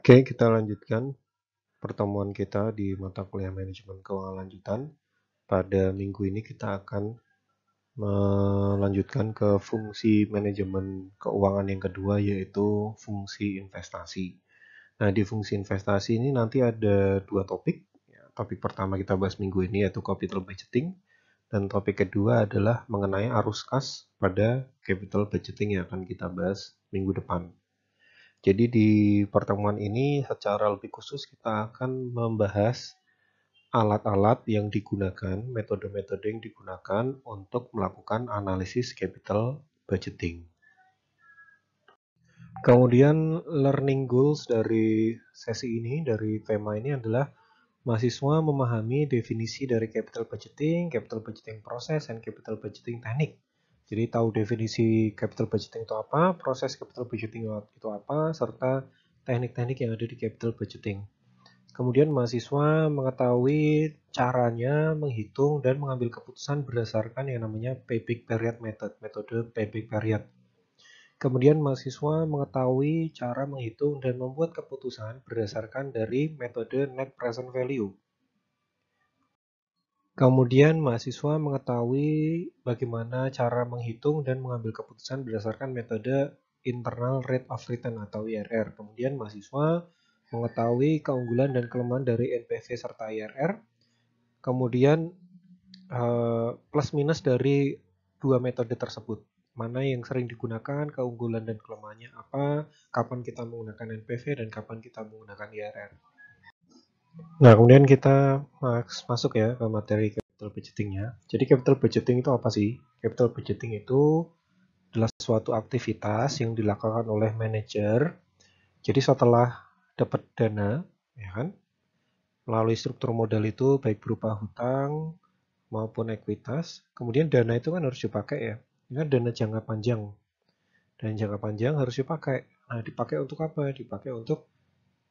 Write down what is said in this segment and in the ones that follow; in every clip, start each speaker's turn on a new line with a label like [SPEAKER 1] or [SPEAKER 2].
[SPEAKER 1] Oke, kita lanjutkan pertemuan kita di mata kuliah manajemen keuangan lanjutan. Pada minggu ini kita akan melanjutkan ke fungsi manajemen keuangan yang kedua, yaitu fungsi investasi. Nah, di fungsi investasi ini nanti ada dua topik. Topik pertama kita bahas minggu ini yaitu capital budgeting, dan topik kedua adalah mengenai arus kas pada capital budgeting yang akan kita bahas minggu depan. Jadi di pertemuan ini secara lebih khusus kita akan membahas alat-alat yang digunakan, metode-metode yang digunakan untuk melakukan analisis capital budgeting. Kemudian learning goals dari sesi ini, dari tema ini adalah mahasiswa memahami definisi dari capital budgeting proses, dan capital budgeting teknik. Jadi tahu definisi capital budgeting itu apa, proses capital budgeting itu apa, serta teknik-teknik yang ada di capital budgeting. Kemudian mahasiswa mengetahui caranya menghitung dan mengambil keputusan berdasarkan yang namanya payback period method, metode payback period. Kemudian mahasiswa mengetahui cara menghitung dan membuat keputusan berdasarkan dari metode net present value. Kemudian mahasiswa mengetahui bagaimana cara menghitung dan mengambil keputusan berdasarkan metode internal rate of return atau IRR. Kemudian mahasiswa mengetahui keunggulan dan kelemahan dari NPV serta IRR. Kemudian plus minus dari dua metode tersebut. Mana yang sering digunakan, keunggulan dan kelemahannya apa, kapan kita menggunakan NPV dan kapan kita menggunakan IRR. Nah, kemudian kita masuk ya ke materi capital budgeting-nya. Jadi capital budgeting itu apa sih? Capital budgeting itu adalah suatu aktivitas yang dilakukan oleh manajer. Jadi setelah dapat dana, ya kan, melalui struktur modal itu baik berupa hutang maupun ekuitas, kemudian dana itu kan harus dipakai ya. Ini kan dana jangka panjang. Dan jangka panjang harus dipakai. Nah, dipakai untuk apa? Dipakai untuk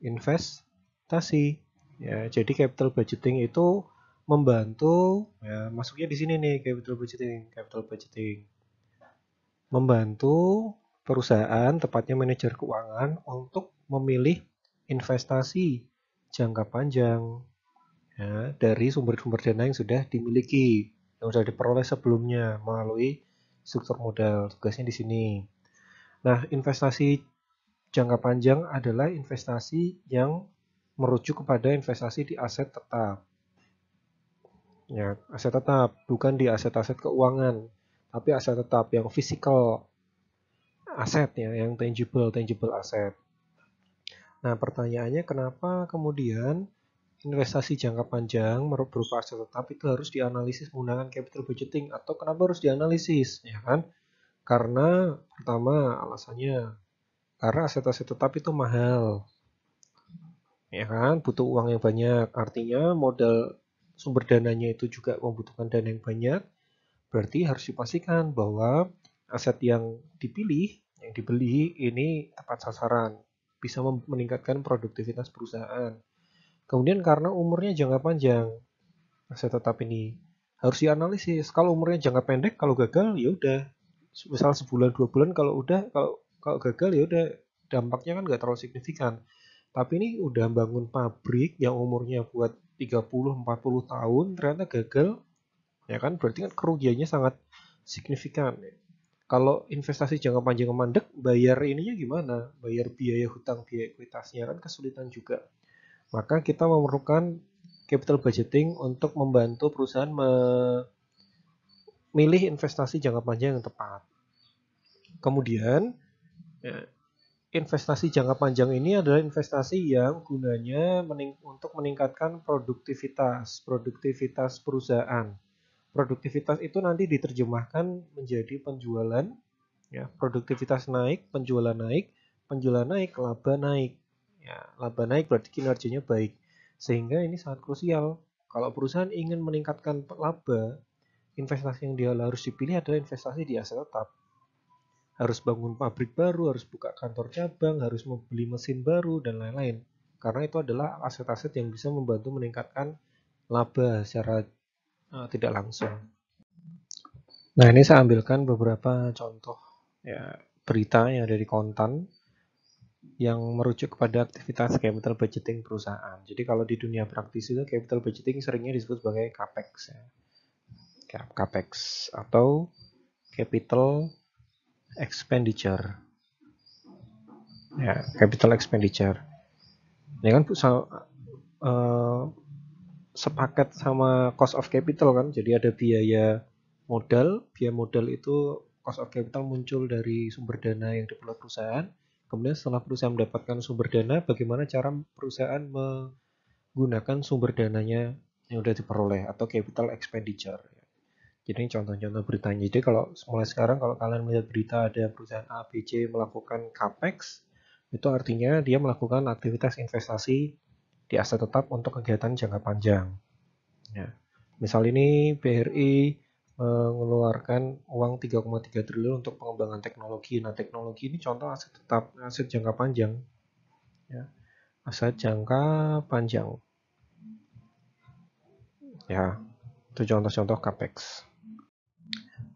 [SPEAKER 1] investasi. Ya, jadi capital budgeting itu membantu, ya, masuknya di sini nih capital budgeting membantu perusahaan, tepatnya manajer keuangan, untuk memilih investasi jangka panjang, ya, dari sumber-sumber dana yang sudah dimiliki, yang sudah diperoleh sebelumnya melalui struktur modal. Tugasnya di sini. Nah, investasi jangka panjang adalah investasi yang merujuk kepada investasi di aset tetap. Ya, aset tetap, bukan di aset-aset keuangan, tapi aset tetap yang fisikal aset ya, yang tangible aset. Nah, pertanyaannya kenapa kemudian investasi jangka panjang berupa aset tetap itu harus dianalisis menggunakan capital budgeting, atau kenapa harus dianalisis, ya kan? Karena pertama alasannya, karena aset-aset tetap itu mahal. Ya kan, butuh uang yang banyak. Artinya modal sumber dananya itu juga membutuhkan dana yang banyak. Berarti harus dipastikan bahwa aset yang dipilih, yang dibeli ini tepat sasaran, bisa meningkatkan produktivitas perusahaan. Kemudian karena umurnya jangka panjang, aset tetap ini harus dianalisis. Kalau umurnya jangka pendek, kalau gagal ya udah, misal sebulan 2 bulan, kalau gagal ya udah, dampaknya kan nggak terlalu signifikan. Tapi ini udah bangun pabrik yang umurnya buat 30-40 tahun, ternyata gagal, ya kan, berarti kan kerugiannya sangat signifikan. Kalau investasi jangka panjang mandek, bayar ininya gimana? Bayar biaya hutang, biaya ekuitasnya kan kesulitan juga. Maka kita memerlukan capital budgeting untuk membantu perusahaan memilih investasi jangka panjang yang tepat. Kemudian, ya, investasi jangka panjang ini adalah investasi yang gunanya untuk meningkatkan produktivitas perusahaan. Produktivitas itu nanti diterjemahkan menjadi penjualan, ya, produktivitas naik, penjualan naik, laba naik. Ya, laba naik berarti kinerjanya baik. Sehingga ini sangat krusial. Kalau perusahaan ingin meningkatkan laba, investasi yang dia harus dipilih adalah investasi di aset tetap. Harus bangun pabrik baru, harus buka kantor cabang, harus membeli mesin baru, dan lain-lain. Karena itu adalah aset-aset yang bisa membantu meningkatkan laba secara tidak langsung. Nah, ini saya ambilkan beberapa contoh, ya, berita yang ada di Kontan. yang merujuk kepada aktivitas capital budgeting perusahaan. Jadi kalau di dunia praktis itu capital budgeting seringnya disebut sebagai CAPEX ya. CAPEX atau capital expenditure. Ya, capital expenditure. Ini kan sepaket sama cost of capital kan. Jadi ada biaya modal. Biaya modal itu cost of capital muncul dari sumber dana yang diperoleh perusahaan. Kemudian setelah perusahaan mendapatkan sumber dana, bagaimana cara perusahaan menggunakan sumber dananya yang sudah diperoleh atau capital expenditure. Jadi ini contoh-contoh beritanya. Jadi kalau mulai sekarang kalau kalian melihat berita ada perusahaan A, B, C melakukan CAPEX, itu artinya dia melakukan aktivitas investasi di aset tetap untuk kegiatan jangka panjang. Ya. Misal ini BRI mengeluarkan uang 3,3 triliun untuk pengembangan teknologi. Nah, teknologi ini contoh aset tetap, aset jangka panjang. Ya. Aset jangka panjang. Ya, itu contoh-contoh CAPEX.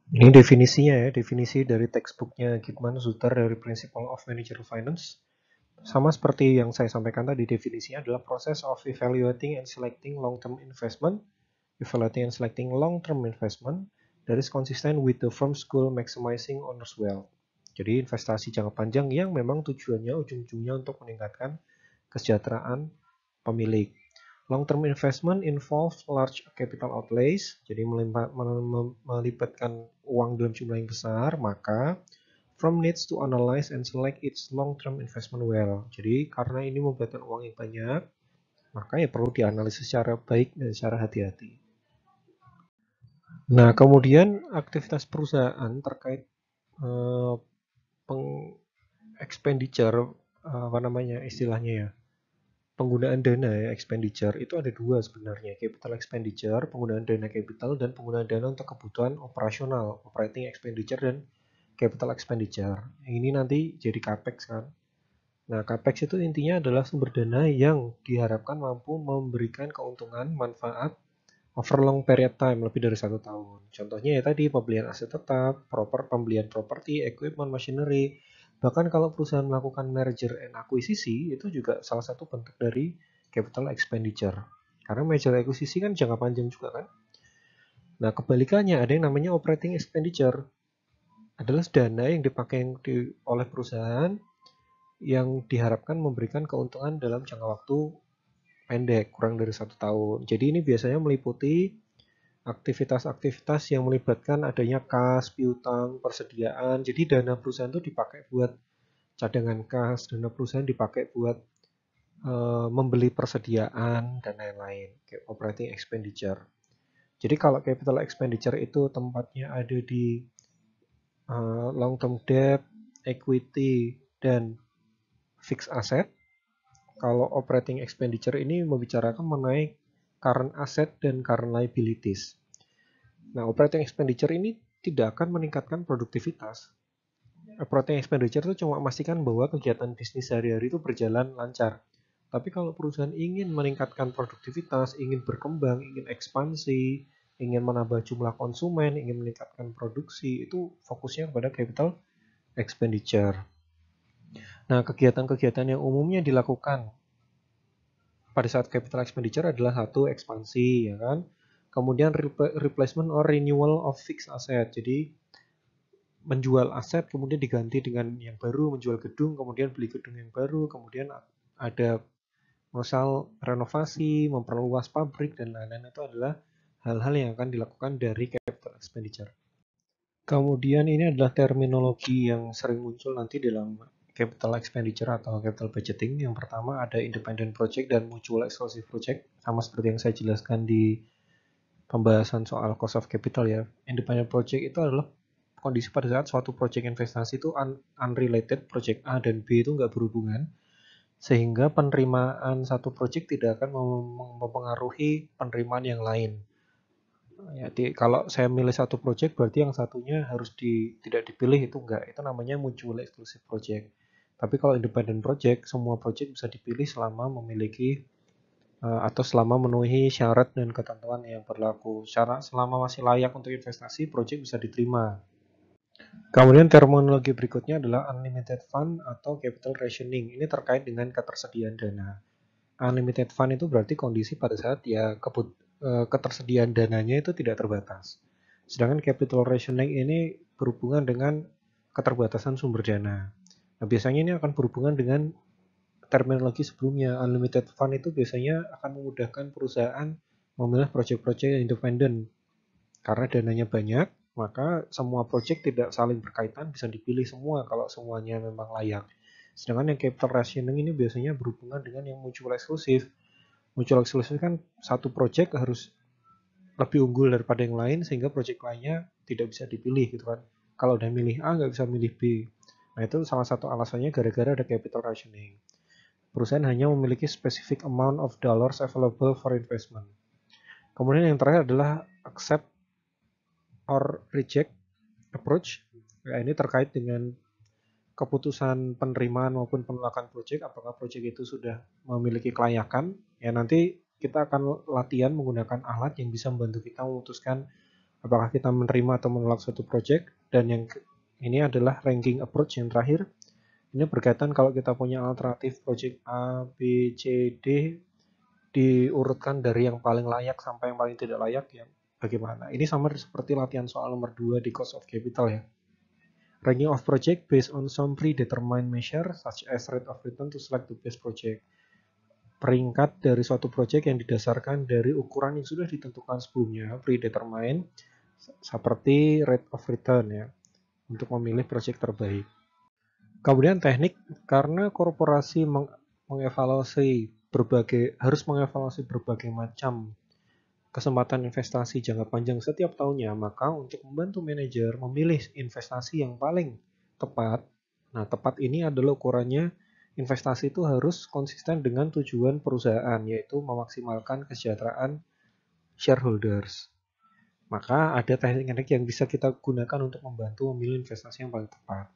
[SPEAKER 1] Ini definisinya ya, definisi dari textbooknya Gitman Zutter dari Principle of Managerial Finance. Sama seperti yang saya sampaikan tadi, definisinya adalah proses of evaluating and selecting long-term investment, evaluating and selecting long-term investment that is consistent with the firm's goal maximizing owner's wealth. Jadi investasi jangka panjang yang memang tujuannya ujung-ujungnya untuk meningkatkan kesejahteraan pemilik. Long-term investment involves large capital outlays, jadi melibatkan uang dalam jumlah yang besar, maka firm needs to analyze and select its long-term investment well. Jadi karena ini membutuhkan uang yang banyak, maka ya perlu dianalisis secara baik dan secara hati-hati. Nah, kemudian aktivitas perusahaan terkait expenditure, apa namanya istilahnya ya, penggunaan dana ya, expenditure itu ada dua sebenarnya, capital expenditure, penggunaan dana capital, dan penggunaan dana untuk kebutuhan operasional, operating expenditure, dan capital expenditure. Ini nanti jadi CAPEX kan. Nah, CAPEX itu intinya adalah sumber dana yang diharapkan mampu memberikan keuntungan, manfaat over long period time, lebih dari 1 tahun. Contohnya ya tadi, pembelian aset tetap, pembelian properti, equipment, machinery. Bahkan kalau perusahaan melakukan merger and akuisisi, itu juga salah satu bentuk dari capital expenditure. Karena merger and akuisisi kan jangka panjang juga kan. Nah, kebalikannya ada yang namanya operating expenditure. Adalah dana yang dipakai oleh perusahaan yang diharapkan memberikan keuntungan dalam jangka waktu pendek, kurang dari 1 tahun. Jadi ini biasanya meliputi aktivitas-aktivitas yang melibatkan adanya kas, piutang, persediaan. Jadi dana perusahaan itu dipakai buat cadangan kas, dana perusahaan dipakai buat membeli persediaan dan lain-lain, kayak operating expenditure. Jadi kalau capital expenditure itu tempatnya ada di long term debt, equity, dan fixed asset. Kalau operating expenditure ini membicarakan mengenai current asset dan current liabilities. Nah, operating expenditure ini tidak akan meningkatkan produktivitas. Operating expenditure itu cuma memastikan bahwa kegiatan bisnis sehari-hari itu berjalan lancar. Tapi kalau perusahaan ingin meningkatkan produktivitas, ingin berkembang, ingin ekspansi, ingin menambah jumlah konsumen, ingin meningkatkan produksi, itu fokusnya kepada capital expenditure. Nah, kegiatan-kegiatan yang umumnya dilakukan pada saat capital expenditure adalah satu, ekspansi, ya kan? Kemudian replacement or renewal of fixed asset. Jadi menjual aset kemudian diganti dengan yang baru, menjual gedung kemudian beli gedung yang baru, kemudian ada misal renovasi, memperluas pabrik dan lain-lain. Itu adalah hal-hal yang akan dilakukan dari capital expenditure. Kemudian ini adalah terminologi yang sering muncul nanti dalam capital expenditure atau capital budgeting. Yang pertama ada independent project dan mutual exclusive project, sama seperti yang saya jelaskan di pembahasan soal cost of capital ya. Independent project itu adalah kondisi pada saat suatu project investasi itu unrelated, project A dan B itu nggak berhubungan, sehingga penerimaan satu project tidak akan mempengaruhi penerimaan yang lain. Jadi kalau saya milih satu project berarti yang satunya harus tidak dipilih, itu enggak. Itu namanya mutual exclusive project. Tapi kalau independent project, semua project bisa dipilih selama memiliki atau selama memenuhi syarat dan ketentuan yang berlaku. Selama masih layak untuk investasi, project bisa diterima. Kemudian terminologi berikutnya adalah unlimited fund atau capital rationing. Ini terkait dengan ketersediaan dana. Unlimited fund itu berarti kondisi pada saat ya ketersediaan dananya itu tidak terbatas. Sedangkan capital rationing ini berhubungan dengan keterbatasan sumber dana. Nah, biasanya ini akan berhubungan dengan terminologi sebelumnya. Unlimited fund itu biasanya akan memudahkan perusahaan memilih proyek-proyek yang independen. Karena dananya banyak, maka semua proyek tidak saling berkaitan, bisa dipilih semua kalau semuanya memang layak. Sedangkan yang capital rationing ini biasanya berhubungan dengan yang mutual eksklusif. Mutual eksklusif kan satu proyek harus lebih unggul daripada yang lain sehingga proyek lainnya tidak bisa dipilih gitu kan. Kalau udah milih A nggak bisa milih B. Nah itu salah satu alasannya gara-gara ada capital rationing. Perusahaan hanya memiliki specific amount of dollars available for investment. Kemudian yang terakhir adalah accept or reject approach. Ya, ini terkait dengan keputusan penerimaan maupun penolakan proyek, apakah proyek itu sudah memiliki kelayakan. Ya nanti kita akan latihan menggunakan alat yang bisa membantu kita memutuskan apakah kita menerima atau menolak suatu proyek. Dan yang ini adalah ranking approach yang terakhir. Ini berkaitan kalau kita punya alternatif proyek A, B, C, D, diurutkan dari yang paling layak sampai yang paling tidak layak ya bagaimana. Ini sama seperti latihan soal nomor 2 di cost of capital ya. Ranking of project based on some predetermined measure such as rate of return to select the best project. Peringkat dari suatu project yang didasarkan dari ukuran yang sudah ditentukan sebelumnya, predetermined, seperti rate of return ya, untuk memilih project terbaik. Kemudian teknik, karena korporasi harus mengevaluasi berbagai macam kesempatan investasi jangka panjang setiap tahunnya, maka untuk membantu manajer memilih investasi yang paling tepat, nah tepat ini adalah ukurannya investasi itu harus konsisten dengan tujuan perusahaan, yaitu memaksimalkan kesejahteraan shareholders. Maka ada teknik-teknik yang bisa kita gunakan untuk membantu memilih investasi yang paling tepat.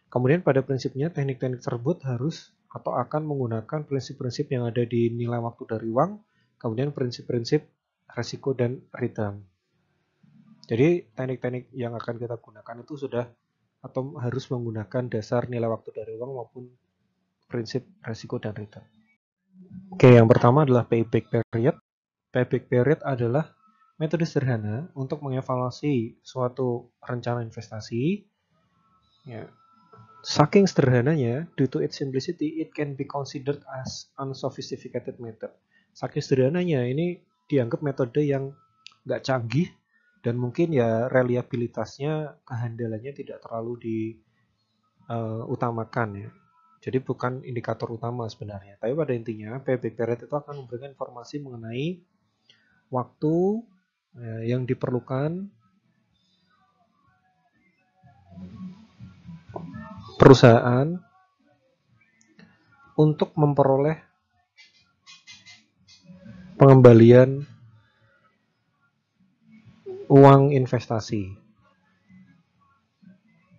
[SPEAKER 1] Kemudian pada prinsipnya teknik-teknik tersebut harus atau akan menggunakan prinsip-prinsip yang ada di nilai waktu dari uang, kemudian prinsip-prinsip resiko dan return. Jadi teknik-teknik yang akan kita gunakan itu sudah atau harus menggunakan dasar nilai waktu dari uang maupun prinsip resiko dan return. Oke, yang pertama adalah payback period. Payback period adalah metode sederhana untuk mengevaluasi suatu rencana investasi. Ya. Saking sederhananya, due to its simplicity, it can be considered as unsophisticated method. Saking sederhananya, ini dianggap metode yang nggak canggih dan mungkin ya reliabilitasnya, kehandalannya tidak terlalu diutamakan ya. Jadi bukan indikator utama sebenarnya. Tapi pada intinya, payback period itu akan memberikan informasi mengenai waktu yang diperlukan perusahaan untuk memperoleh pengembalian uang investasi.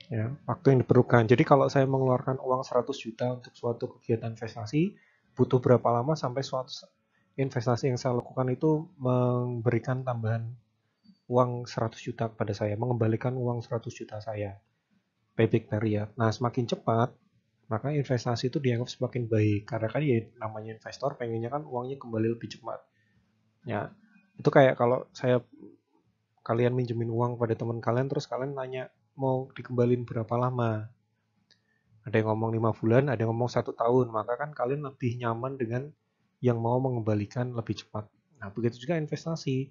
[SPEAKER 1] Ya, waktu yang diperlukan. Jadi kalau saya mengeluarkan uang 100 juta untuk suatu kegiatan investasi, butuh berapa lama sampai suatu investasi yang saya lakukan itu memberikan tambahan uang 100 juta kepada saya, mengembalikan uang 100 juta saya. Payback period. Nah, semakin cepat, maka investasi itu dianggap semakin baik. Karena kan ya namanya investor pengennya kan uangnya kembali lebih cepat. Ya, itu kayak kalau kalian minjemin uang pada teman kalian terus kalian nanya mau dikembalin berapa lama. Ada yang ngomong 5 bulan, ada yang ngomong 1 tahun. Maka kan kalian lebih nyaman dengan yang mau mengembalikan lebih cepat. Nah, begitu juga investasi.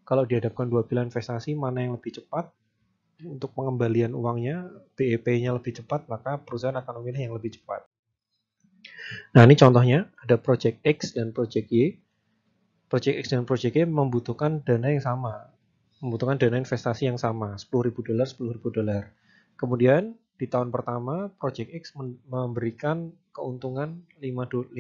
[SPEAKER 1] Kalau dihadapkan dua pilihan investasi, mana yang lebih cepat untuk pengembalian uangnya, BEP-nya lebih cepat, maka perusahaan akan memilih yang lebih cepat. Nah, ini contohnya, ada Project X dan Project Y. Project X dan Project Y membutuhkan dana yang sama, membutuhkan dana investasi yang sama, $10.000, $10.000. Kemudian di tahun pertama Project X memberikan keuntungan 5.000,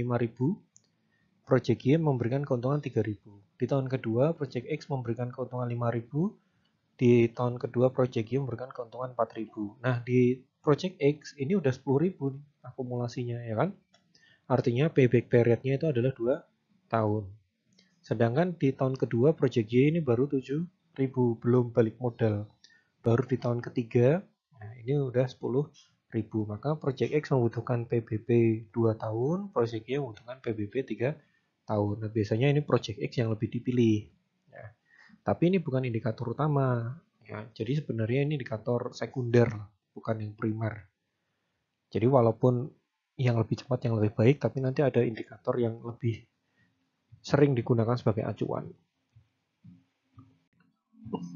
[SPEAKER 1] Project Y memberikan keuntungan 3.000. Di tahun kedua Project X memberikan keuntungan 5.000, di tahun kedua Project Y memberikan keuntungan 4.000. Nah, di Project X ini udah 10.000 akumulasinya ya kan? Artinya payback periodnya itu adalah 2 tahun. Sedangkan di tahun kedua Project Y ini baru 7.000, belum balik modal. Baru di tahun ketiga Nah, ini udah 10.000. Maka Project X membutuhkan PBB 2 tahun, Project Y membutuhkan PBB 3 tahun. Nah, biasanya ini Project X yang lebih dipilih. Ya. Tapi ini bukan indikator utama. Ya. Jadi sebenarnya ini indikator sekunder, bukan yang primer. Jadi walaupun yang lebih cepat yang lebih baik, tapi nanti ada indikator yang lebih sering digunakan sebagai acuan.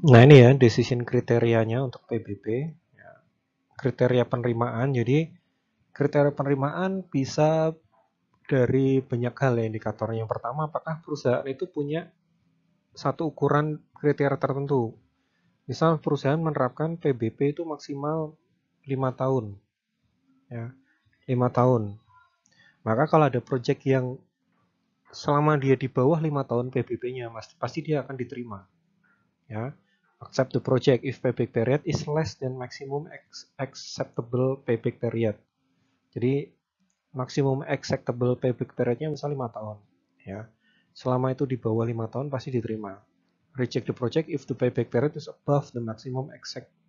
[SPEAKER 1] Nah ini ya decision kriterianya untuk PBB. Ya, kriteria penerimaan. Jadi kriteria penerimaan bisa dari banyak hal ya indikatornya. Yang pertama, apakah perusahaan itu punya satu ukuran kriteria tertentu. Misal perusahaan menerapkan PBB itu maksimal 5 tahun. Ya, 5 tahun. Maka kalau ada proyek yang selama dia di bawah 5 tahun PBB-nya, pasti dia akan diterima. Ya, accept the project if payback period is less than maximum acceptable payback period. Jadi maksimum acceptable payback periodnya misal 5 tahun. Ya, selama itu di bawah 5 tahun pasti diterima. Reject the project if the payback period is above the maximum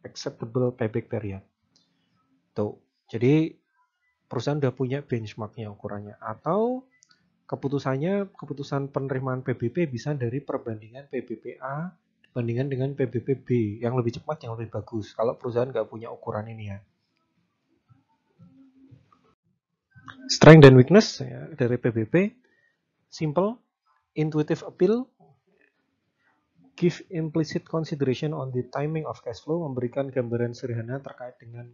[SPEAKER 1] acceptable payback period. Tuh, jadi perusahaan udah punya benchmarknya ukurannya. Atau keputusan penerimaan PBB bisa dari perbandingan PBB A dibandingkan dengan PBB B. Yang lebih cepat, yang lebih bagus. Kalau perusahaan nggak punya ukuran ini ya. Strength dan weakness ya, dari PBB. Simple, intuitive appeal, give implicit consideration on the timing of cash flow, memberikan gambaran sederhana terkait dengan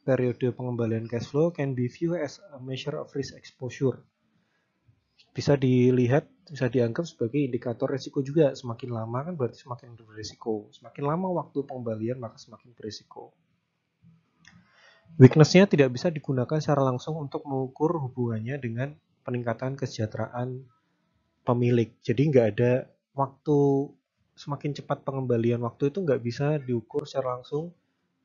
[SPEAKER 1] periode pengembalian cash flow, can be viewed as a measure of risk exposure. Bisa dilihat, bisa dianggap sebagai indikator resiko juga. Semakin lama kan berarti semakin berisiko. Semakin lama waktu pengembalian maka semakin berisiko. Weakness-nya tidak bisa digunakan secara langsung untuk mengukur hubungannya dengan peningkatan kesejahteraan pemilik. Jadi nggak ada waktu semakin cepat pengembalian waktu itu nggak bisa diukur secara langsung.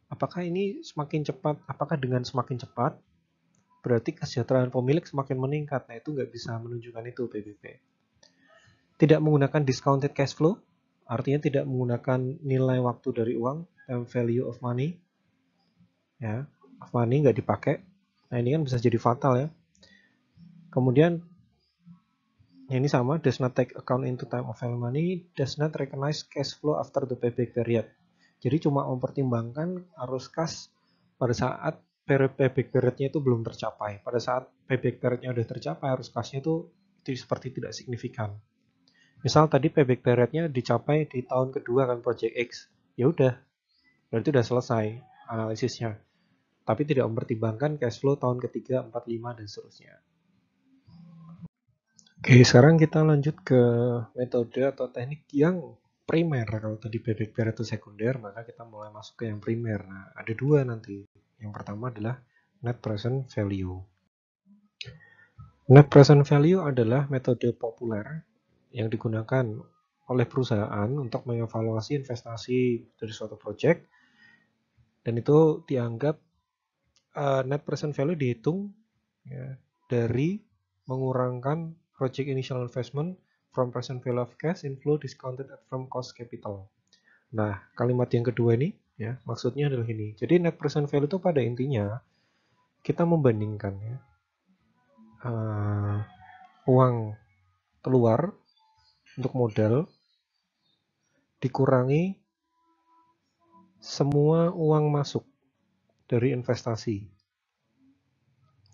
[SPEAKER 1] Apakah ini semakin cepat? Apakah dengan semakin cepat berarti kesejahteraan pemilik semakin meningkat? Nah itu nggak bisa menunjukkan itu PBB. Tidak menggunakan discounted cash flow, artinya tidak menggunakan nilai waktu dari uang, time value of money. Ya, of money nggak dipakai. Nah ini kan bisa jadi fatal ya. Kemudian ini sama, does not take account into time of value money, does not recognize cash flow after the payback period. Jadi cuma mempertimbangkan arus kas pada saat payback periodnya itu belum tercapai. Pada saat payback periodnya udah tercapai, arus kasnya itu seperti tidak signifikan. Misal tadi payback periodnya dicapai di tahun kedua kan Project X, ya udah, berarti udah selesai analisisnya. Tapi tidak mempertimbangkan cash flow tahun ketiga, 4, 5, dan seterusnya. Oke, sekarang kita lanjut ke metode atau teknik yang primer. Kalau tadi payback period itu sekunder, maka kita mulai masuk ke yang primer. Nah, ada dua nanti. Yang pertama adalah net present value. Net present value adalah metode populer yang digunakan oleh perusahaan untuk mengevaluasi investasi dari suatu project, dan itu dianggap net present value dihitung ya, dari mengurangkan project initial investment from present value of cash inflow discounted from cost capital. Nah, kalimat yang kedua ini ya, maksudnya adalah ini. Jadi net present value itu pada intinya kita membandingkan ya, uang keluar untuk modal dikurangi semua uang masuk dari investasi.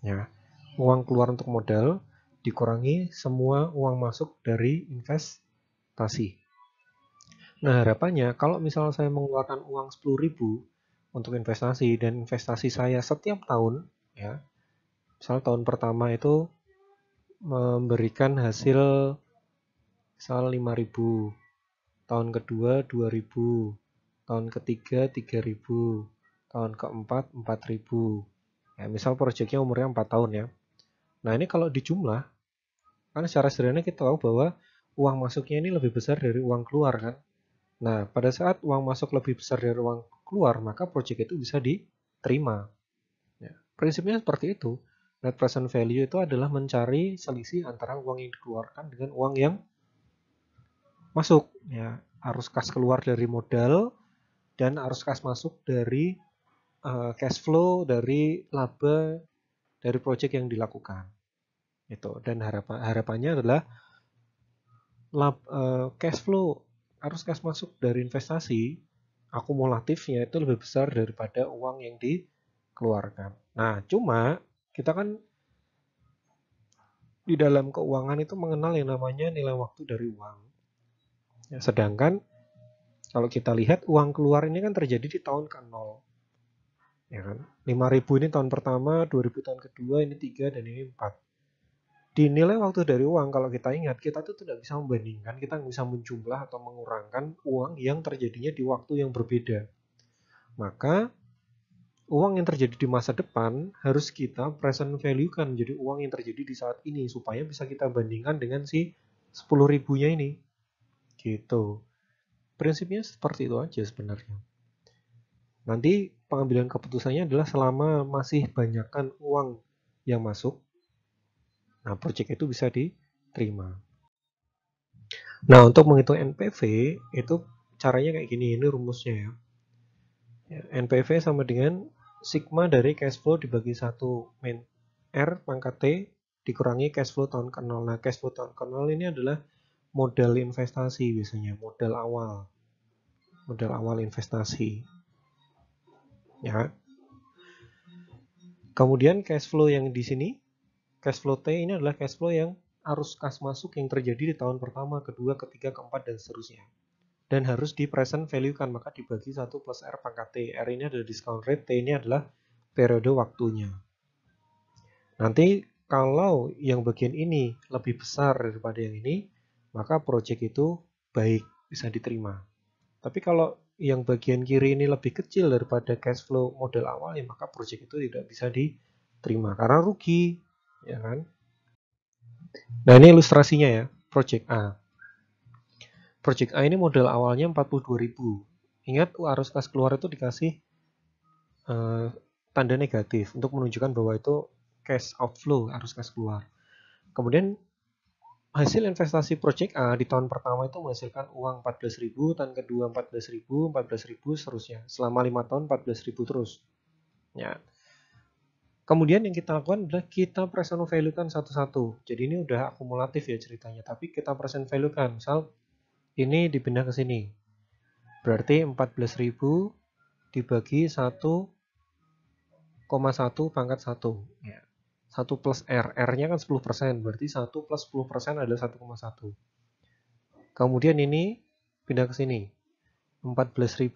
[SPEAKER 1] Ya, uang keluar untuk modal dikurangi semua uang masuk dari investasi. Nah, harapannya kalau misalnya saya mengeluarkan uang 10.000 untuk investasi dan investasi saya setiap tahun, ya, misal tahun pertama itu memberikan hasil misal 5.000, tahun kedua 2.000, tahun ketiga 3.000, tahun keempat 4.000. Ya, misal proyeknya umurnya 4 tahun ya. Nah, ini kalau dijumlah, kan secara sederhana kita tahu bahwa uang masuknya ini lebih besar dari uang keluar kan. Nah, pada saat uang masuk lebih besar dari uang keluar, maka proyek itu bisa diterima. Ya, prinsipnya seperti itu. Net present value itu adalah mencari selisih antara uang yang dikeluarkan dengan uang yang masuk. Ya, arus kas keluar dari modal dan arus kas masuk dari cash flow dari laba dari project yang dilakukan. Itu. Dan harapannya adalah cash flow arus kas masuk dari investasi akumulatifnya itu lebih besar daripada uang yang dikeluarkan. Nah, cuma kita kan di dalam keuangan itu mengenal yang namanya nilai waktu dari uang. Ya, sedangkan kalau kita lihat uang keluar ini kan terjadi di tahun ke-0. Ya kan? 5.000 ini tahun pertama, 2.000 tahun kedua, ini 3 dan ini 4. Di nilai waktu dari uang, kalau kita ingat, kita tuh tidak bisa membandingkan, kita bisa menjumlah atau mengurangkan uang yang terjadinya di waktu yang berbeda. Maka uang yang terjadi di masa depan harus kita present value kan menjadi uang yang terjadi di saat ini supaya bisa kita bandingkan dengan si 10.000-nya ini. Gitu. Prinsipnya seperti itu aja sebenarnya. Nanti pengambilan keputusannya adalah selama masih banyakkan uang yang masuk, nah project itu bisa diterima. Nah, untuk menghitung NPV itu caranya kayak gini, ini rumusnya ya. NPV sama dengan sigma dari cash flow dibagi 1 min R pangkat T dikurangi cash flow tahun ke-0. Nah, cash flow tahun ke-0 ini adalah modal investasi biasanya, modal awal investasi. Ya. Kemudian cash flow yang di sini, cash flow T ini adalah cash flow yang arus kas masuk yang terjadi di tahun pertama, kedua, ketiga, keempat, dan seterusnya. Dan harus di present value kan, maka dibagi 1 plus R pangkat T. R ini adalah discount rate, T ini adalah periode waktunya. Nanti kalau yang bagian ini lebih besar daripada yang ini, maka project itu baik, bisa diterima. Tapi kalau yang bagian kiri ini lebih kecil daripada cash flow modal awal, ya maka project itu tidak bisa diterima karena rugi, ya kan? Nah, ini ilustrasinya ya, project A. Project A ini modal awalnya 42.000. Ingat arus kas keluar itu dikasih tanda negatif untuk menunjukkan bahwa itu cash outflow, arus kas keluar. Kemudian hasil investasi Project A di tahun pertama itu menghasilkan uang 14.000, tahun kedua 14.000, 14.000 seterusnya. Selama 5 tahun 14.000 terus. Ya. Kemudian yang kita lakukan adalah kita present value kan satu-satu. Jadi ini udah akumulatif ya ceritanya, tapi kita present value kan. Misal ini dipindah ke sini. Berarti 14.000 dibagi 1,1 pangkat 1. Ya. 1 plus R. R-nya kan 10%, berarti 1 plus 10% adalah 1,1. Kemudian ini pindah ke sini. 14.000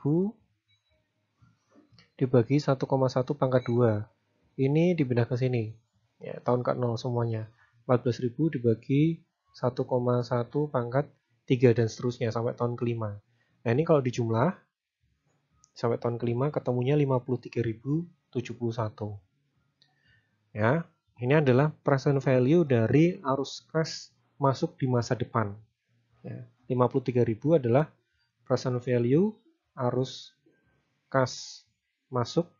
[SPEAKER 1] dibagi 1,1 pangkat 2. Ini dipindah ke sini. Ya, tahun ke-0 semuanya. 14.000 dibagi 1,1 pangkat 3 dan seterusnya sampai tahun kelima. Nah, ini kalau dijumlah sampai tahun kelima ketemunya 53.071. Ya, ini adalah present value dari arus kas masuk di masa depan. Ya, 53.000 adalah present value arus kas masuk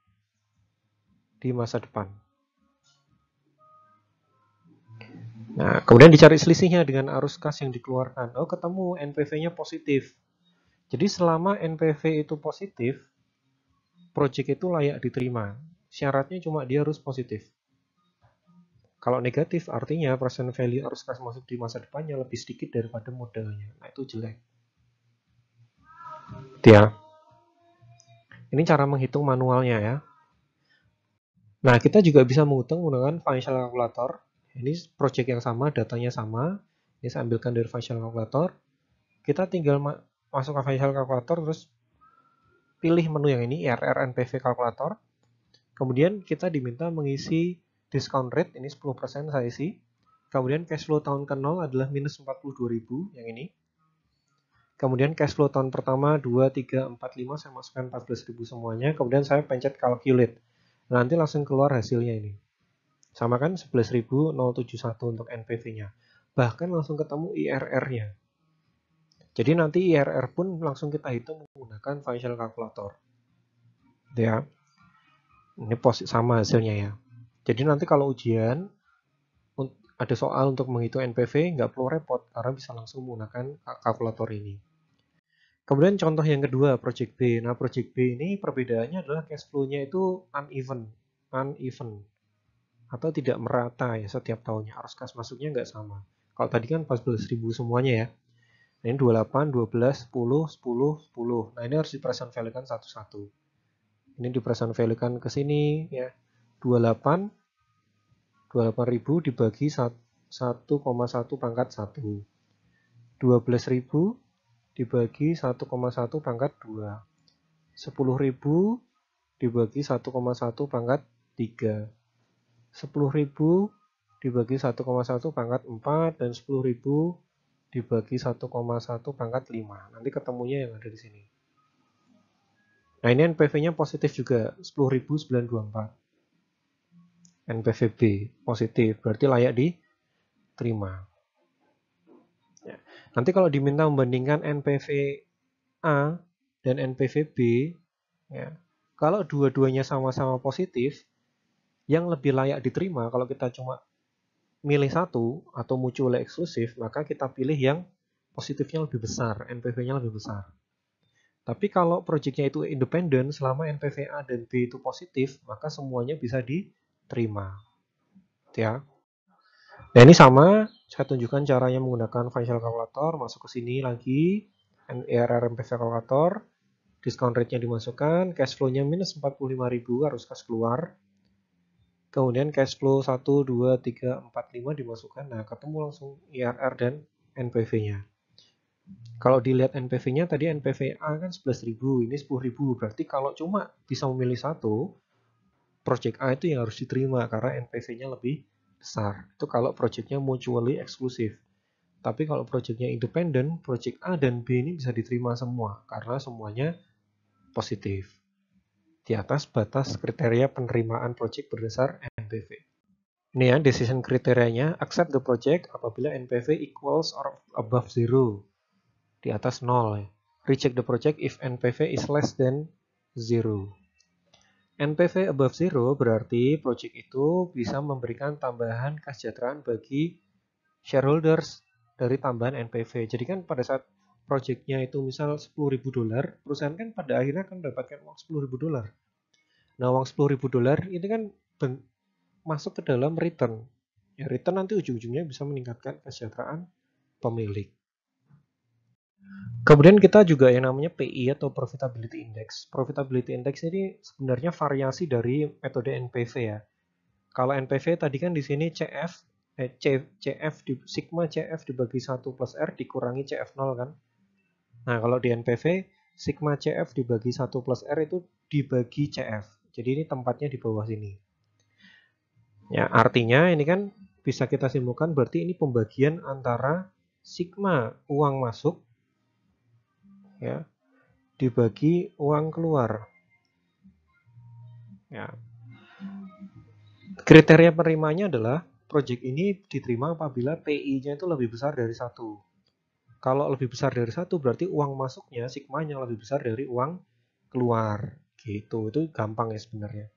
[SPEAKER 1] di masa depan. Nah, kemudian dicari selisihnya dengan arus kas yang dikeluarkan. Oh, ketemu NPV-nya positif. Jadi selama NPV itu positif, project itu layak diterima. Syaratnya cuma dia harus positif. Kalau negatif artinya present value arus kas masuk di masa depannya lebih sedikit daripada modalnya. Nah, itu jelek. Ya. Ini cara menghitung manualnya ya. Nah, kita juga bisa menghitung menggunakan financial calculator. Ini project yang sama, datanya sama. Ini saya ambilkan dari financial calculator. Kita tinggal masuk ke financial calculator, terus pilih menu yang ini, IRR NPV calculator. Kemudian kita diminta mengisi discount rate, ini 10% saya isi. Kemudian cash flow tahun ke-0 adalah minus 42.000, yang ini. Kemudian cash flow tahun pertama 2, 3, 4, 5, saya masukkan 14.000 semuanya. Kemudian saya pencet calculate. Nanti langsung keluar hasilnya ini. Sama kan 11.071 untuk NPV-nya. Bahkan langsung ketemu IRR-nya. Jadi nanti IRR pun langsung kita hitung menggunakan financial calculator. Ya. Ini sama hasilnya ya. Jadi nanti kalau ujian ada soal untuk menghitung NPV, nggak perlu repot karena bisa langsung menggunakan kalkulator ini. Kemudian contoh yang kedua, project B. Nah, project B ini perbedaannya adalah cash flow-nya itu uneven atau tidak merata ya setiap tahunnya. Arus kas masuknya nggak sama. Kalau tadi kan 14.000 semuanya ya. Nah, ini 28, 12, 10, 10, 10. Nah, ini harus di-present value-kan satu-satu. Ini di-present value-kan ke sini ya. 28 ribu dibagi 1,1 pangkat 1. 12.000 dibagi 1,1 pangkat 2. 10.000 dibagi 1,1 pangkat 3. 10.000 dibagi 1,1 pangkat 4 dan 10.000 dibagi 1,1 pangkat 5. Nanti ketemunya yang ada di sini. Nah, ini NPV-nya positif juga, 10.924. NPV B positif, berarti layak diterima. Ya. Nanti kalau diminta membandingkan NPV A dan NPV B, ya, kalau dua-duanya sama-sama positif, yang lebih layak diterima kalau kita cuma milih satu atau mutually eksklusif, maka kita pilih yang positifnya lebih besar, NPV-nya lebih besar. Tapi kalau proyeknya itu independen, selama NPV A dan B itu positif, maka semuanya bisa diterima. Ya. Nah, ini sama, saya tunjukkan caranya menggunakan financial calculator, masuk ke sini lagi, IRR NPV calculator, discount rate-nya dimasukkan, cash flow-nya minus 45.000 harus kas keluar. Kemudian cash flow 1, 2, 3, 4, 5 dimasukkan. Nah, ketemu langsung IRR dan NPV-nya. Kalau dilihat NPV-nya tadi NPV A kan 11.000, ini 10.000. Berarti kalau cuma bisa memilih satu, project A itu yang harus diterima karena NPV-nya lebih besar. Itu kalau projectnya mutually eksklusif. Tapi kalau projectnya independen, project A dan B ini bisa diterima semua karena semuanya positif. Di atas batas kriteria penerimaan project berdasar NPV. Ini ya, decision kriterianya, accept the project apabila NPV equals or above 0. Di atas 0 ya. Reject the project if NPV is less than 0. NPV above 0 berarti project itu bisa memberikan tambahan kesejahteraan bagi shareholders dari tambahan NPV. Jadi kan pada saat projectnya itu misal $10.000, perusahaan kan pada akhirnya akan mendapatkan uang $10.000. Nah, uang $10.000 ini kan masuk ke dalam return. Ya, return nanti ujung-ujungnya bisa meningkatkan kesejahteraan pemilik. Kemudian kita juga yang namanya PI atau Profitability Index. Profitability Index ini sebenarnya variasi dari metode NPV ya. Kalau NPV tadi kan di sini sigma CF dibagi 1 plus R dikurangi CF0 kan. Nah, kalau di NPV sigma CF dibagi 1 plus R itu dibagi CF. Jadi ini tempatnya di bawah sini. Ya, artinya ini kan bisa kita simpulkan berarti ini pembagian antara sigma uang masuk ya dibagi uang keluar. Ya. Kriteria penerimanya adalah proyek ini diterima apabila PI-nya itu lebih besar dari 1. Kalau lebih besar dari 1 berarti uang masuknya sigmanya lebih besar dari uang keluar. Gitu. Itu gampang ya sebenarnya.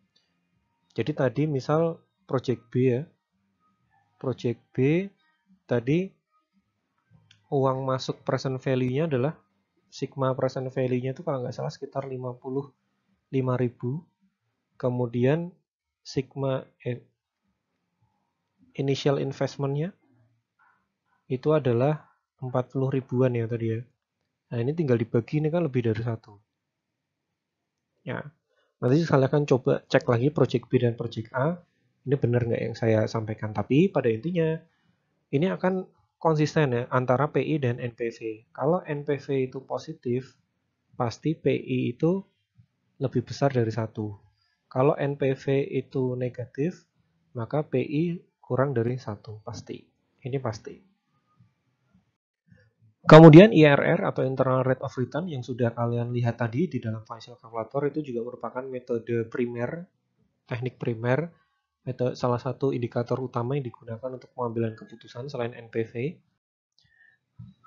[SPEAKER 1] Jadi tadi misal proyek B ya. Proyek B tadi uang masuk present value-nya adalah sigma present value-nya itu kalau nggak salah sekitar 55.000. Kemudian sigma initial investment-nya itu adalah 40 ribuan ya tadi ya. Nah, ini tinggal dibagi, ini kan lebih dari 1. Ya. Nanti kalian coba cek lagi project B dan project A. Ini benar nggak yang saya sampaikan. Tapi pada intinya ini akan konsisten ya antara PI dan NPV. Kalau NPV itu positif, pasti PI itu lebih besar dari 1. Kalau NPV itu negatif, maka PI kurang dari 1. Pasti. Ini pasti. Kemudian IRR atau Internal Rate of Return yang sudah kalian lihat tadi di dalam financial calculator itu juga merupakan metode primer, teknik primer, metode salah satu indikator utama yang digunakan untuk pengambilan keputusan selain NPV.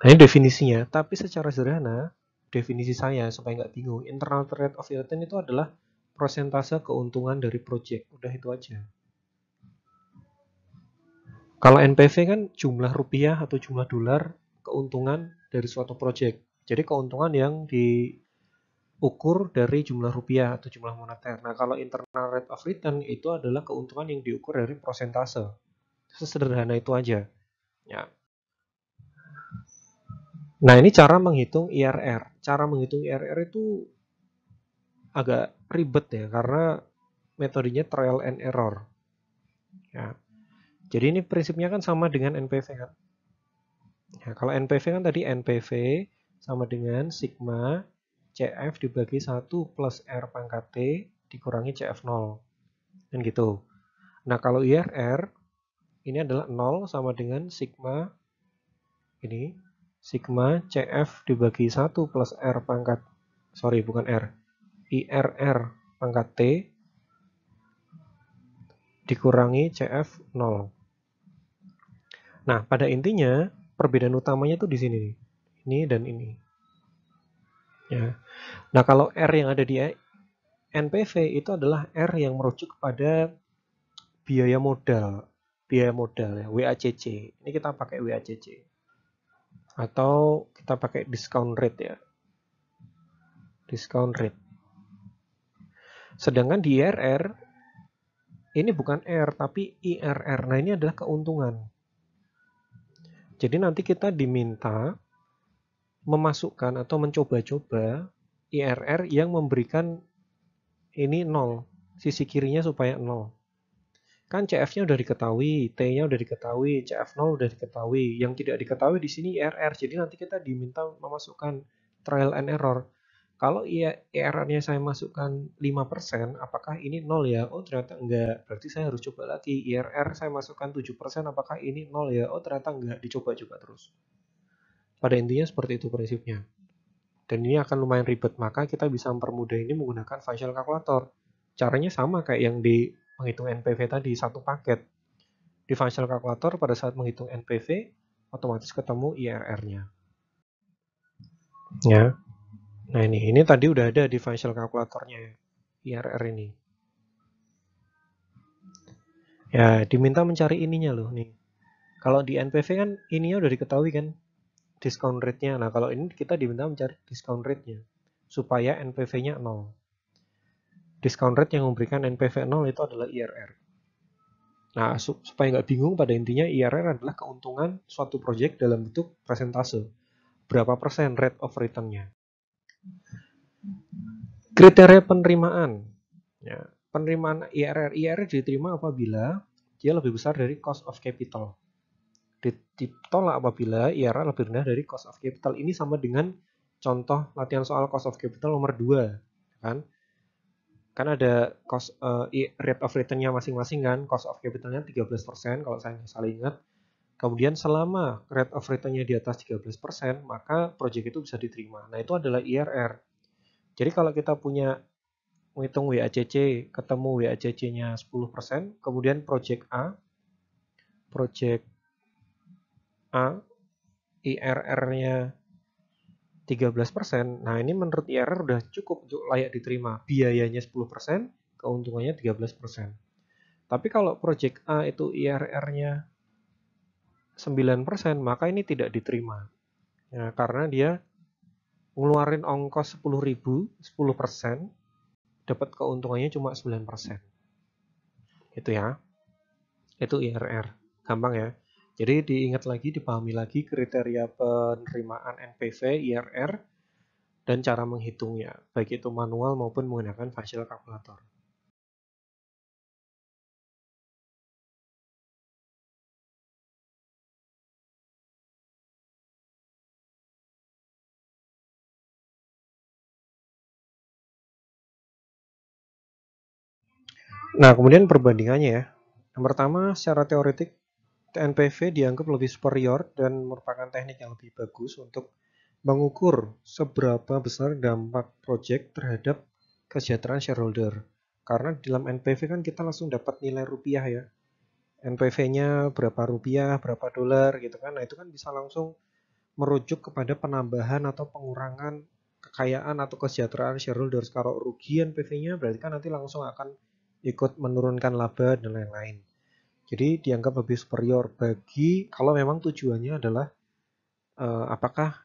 [SPEAKER 1] Nah, ini definisinya, tapi secara sederhana, definisi saya supaya nggak bingung, Internal Rate of Return itu adalah persentase keuntungan dari project, udah itu aja. Kalau NPV kan jumlah rupiah atau jumlah dolar keuntungan dari suatu project. Jadi keuntungan yang diukur dari jumlah rupiah atau jumlah moneter. Nah, kalau internal rate of return itu adalah keuntungan yang diukur dari persentase. Sesederhana itu aja. Ya. Nah, ini cara menghitung IRR. Cara menghitung IRR itu agak ribet ya, karena metodenya trial and error. Ya. Jadi ini prinsipnya kan sama dengan NPV kan. Ya, kalau NPV kan tadi NPV sama dengan sigma CF dibagi 1 plus R pangkat T dikurangi CF0. Dan gitu. Nah, kalau IRR ini adalah 0 sama dengan sigma ini sigma CF dibagi 1 plus R pangkat bukan R. IRR pangkat T dikurangi CF0. Nah, pada intinya perbedaan utamanya tuh di sini nih. Ini dan ini. Ya. Nah, kalau R yang ada di NPV itu adalah R yang merujuk kepada biaya modal. Biaya modal ya, WACC. Ini kita pakai WACC. Atau kita pakai discount rate ya. Discount rate. Sedangkan di IRR ini bukan R tapi IRR. Nah, ini adalah keuntungan. Jadi nanti kita diminta memasukkan atau mencoba-coba IRR yang memberikan ini 0, sisi kirinya supaya 0. Kan CF-nya udah diketahui, T-nya udah diketahui, CF0 udah diketahui. Yang tidak diketahui di sini IRR. Jadi nanti kita diminta memasukkan trial and error. Kalau IRR-nya saya masukkan 5%, apakah ini 0 ya? Oh, ternyata enggak. Berarti saya harus coba lagi. IRR saya masukkan 7%, apakah ini 0 ya? Oh, ternyata enggak. Dicoba-coba terus. Pada intinya seperti itu prinsipnya. Dan ini akan lumayan ribet, maka kita bisa mempermudah ini menggunakan financial calculator. Caranya sama kayak yang di menghitung NPV tadi, satu paket. Di financial calculator pada saat menghitung NPV, otomatis ketemu IRR-nya. Ya. Nah ini tadi udah ada di financial calculatornya, IRR ini. Ya, diminta mencari ininya loh nih. Kalau di NPV kan ininya udah diketahui kan, discount rate-nya. Nah, kalau ini kita diminta mencari discount rate-nya supaya NPV-nya 0. Discount rate yang memberikan NPV 0 itu adalah IRR. Nah, supaya nggak bingung, pada intinya IRR adalah keuntungan suatu project dalam bentuk persentase. Berapa persen rate of return-nya. Kriteria penerimaan. Ya, penerimaan IRR. IRR diterima apabila dia lebih besar dari cost of capital. Ditolak apabila IRR lebih rendah dari cost of capital. Ini sama dengan contoh latihan soal cost of capital nomor 2. Kan ada cost rate of return-nya masing-masing kan. Cost of capital-nya 13% kalau saya nggak salah ingat. Kemudian selama rate of return-nya di atas 13%, maka project itu bisa diterima. Nah, itu adalah IRR. Jadi kalau kita punya menghitung WACC, ketemu WACC-nya 10%, kemudian project A IRR-nya 13%. Nah, ini menurut IRR udah cukup untuk layak diterima. Biayanya 10%, keuntungannya 13%. Tapi kalau project A itu IRR-nya 9%, maka ini tidak diterima. Ya, karena dia ngeluarin ongkos 10.000, 10%, dapat keuntungannya cuma 9%. Itu ya. Itu IRR. Gampang ya. Jadi diingat lagi, dipahami lagi kriteria penerimaan NPV, IRR, dan cara menghitungnya, baik itu manual maupun menggunakan financial calculator. Nah, kemudian perbandingannya ya. Yang pertama, secara teoretik, NPV dianggap lebih superior dan merupakan teknik yang lebih bagus untuk mengukur seberapa besar dampak project terhadap kesejahteraan shareholder. Karena di dalam NPV kan kita langsung dapat nilai rupiah ya. NPV-nya berapa rupiah, berapa dolar gitu kan. Nah, itu kan bisa langsung merujuk kepada penambahan atau pengurangan kekayaan atau kesejahteraan shareholders. Kalau rugi NPV-nya berarti kan nanti langsung akan ikut menurunkan laba dan lain-lain. Jadi dianggap lebih superior bagi kalau memang tujuannya adalah apakah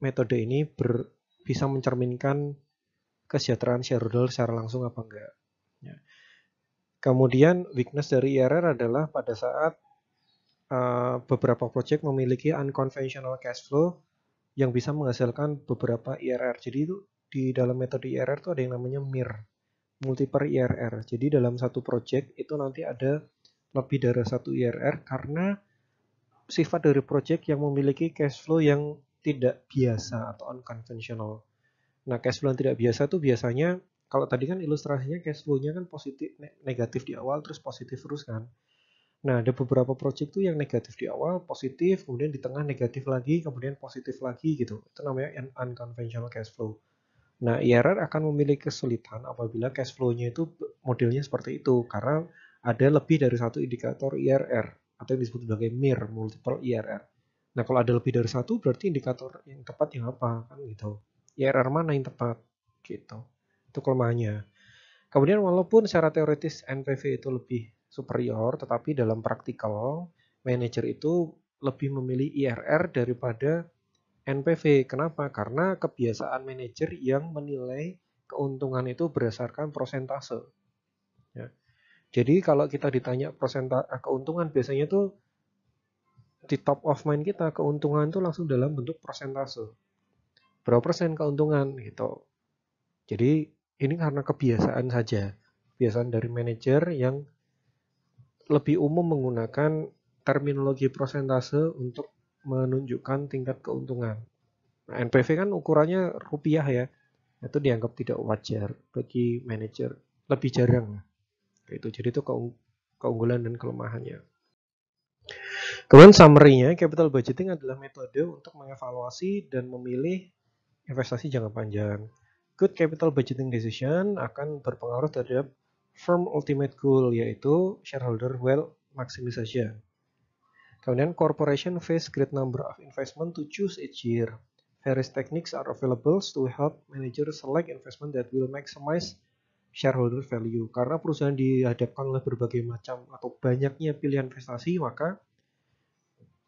[SPEAKER 1] metode ini bisa mencerminkan kesejahteraan shareholder secara langsung apa enggak. Ya. Kemudian weakness dari IRR adalah pada saat beberapa project memiliki unconventional cash flow yang bisa menghasilkan beberapa IRR. Jadi itu di dalam metode IRR itu ada yang namanya MIR, multiple IRR. Jadi dalam satu project itu nanti ada lebih dari satu IRR karena sifat dari project yang memiliki cash flow yang tidak biasa atau unconventional. Nah, cash flow yang tidak biasa itu biasanya, kalau tadi kan ilustrasinya cash flow-nya kan positif, negatif di awal, terus positif terus kan. Nah, ada beberapa project tuh yang negatif di awal, positif, kemudian di tengah negatif lagi, kemudian positif lagi gitu. Itu namanya unconventional cash flow. Nah, IRR akan memiliki kesulitan apabila cash flow-nya itu modelnya seperti itu, karena ada lebih dari satu indikator IRR, atau yang disebut sebagai MIR, multiple IRR. Nah, kalau ada lebih dari satu, berarti indikator yang tepat yang apa, kan gitu. IRR mana yang tepat, gitu. Itu kelemahannya. Kemudian walaupun secara teoritis NPV itu lebih superior, tetapi dalam praktikal, manajer itu lebih memilih IRR daripada NPV. Kenapa? Karena kebiasaan manajer yang menilai keuntungan itu berdasarkan persentase. Ya. Jadi kalau kita ditanya keuntungan, biasanya tuh di top of mind kita, keuntungan itu langsung dalam bentuk persentase. Berapa persen keuntungan gitu. Jadi ini karena kebiasaan saja. Kebiasaan dari manajer yang lebih umum menggunakan terminologi persentase untuk menunjukkan tingkat keuntungan. Nah, NPV kan ukurannya rupiah ya. Itu dianggap tidak wajar bagi manajer. Lebih jarang. Gitu. Jadi itu keunggulan dan kelemahannya. Kemudian summary-nya, capital budgeting adalah metode untuk mengevaluasi dan memilih investasi jangka panjang. Good capital budgeting decision akan berpengaruh terhadap firm ultimate goal, yaitu shareholder wealth maximization. Kemudian corporation face great number of investment to choose each year. Various techniques are available to help managers select investment that will maximize shareholder value. Karena perusahaan dihadapkan oleh berbagai macam atau banyaknya pilihan investasi, maka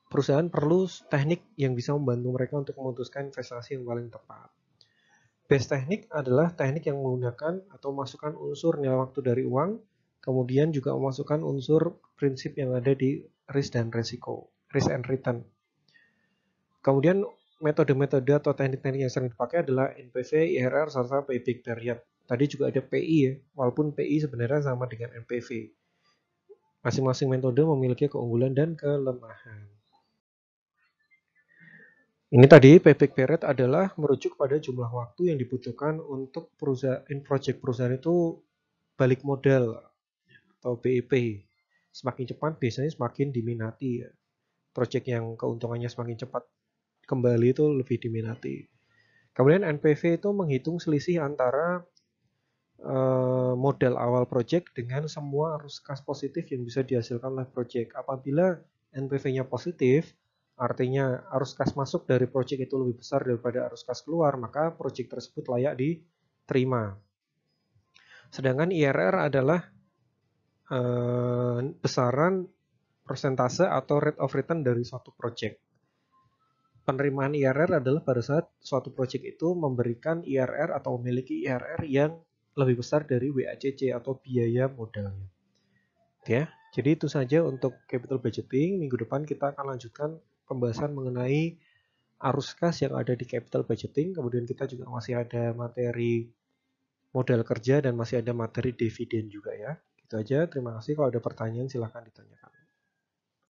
[SPEAKER 1] perusahaan perlu teknik yang bisa membantu mereka untuk memutuskan investasi yang paling tepat. Best teknik adalah teknik yang menggunakan atau masukkan unsur nilai waktu dari uang, kemudian juga memasukkan unsur prinsip yang ada di risk dan resiko, risk and return. Kemudian metode-metode atau teknik-teknik yang sering dipakai adalah NPV, IRR, serta payback period. Tadi juga ada PI ya, walaupun PI sebenarnya sama dengan NPV. Masing-masing metode memiliki keunggulan dan kelemahan. Ini tadi payback period adalah merujuk pada jumlah waktu yang dibutuhkan untuk project perusahaan itu balik modal atau BEP. Semakin cepat biasanya semakin diminati ya. Project yang keuntungannya semakin cepat kembali itu lebih diminati. Kemudian NPV itu menghitung selisih antara modal awal project dengan semua arus kas positif yang bisa dihasilkan oleh project. Apabila NPV-nya positif, artinya arus kas masuk dari project itu lebih besar daripada arus kas keluar, maka project tersebut layak diterima. Sedangkan IRR adalah besaran persentase atau rate of return dari suatu project. Penerimaan IRR adalah pada saat suatu project itu memberikan IRR atau memiliki IRR yang lebih besar dari WACC atau biaya modalnya. Ya, jadi itu saja untuk capital budgeting. Minggu depan kita akan lanjutkan pembahasan mengenai arus kas yang ada di capital budgeting. Kemudian kita juga masih ada materi modal kerja dan masih ada materi dividen juga ya. Gitu aja. Terima kasih. Kalau ada pertanyaan silahkan ditanyakan.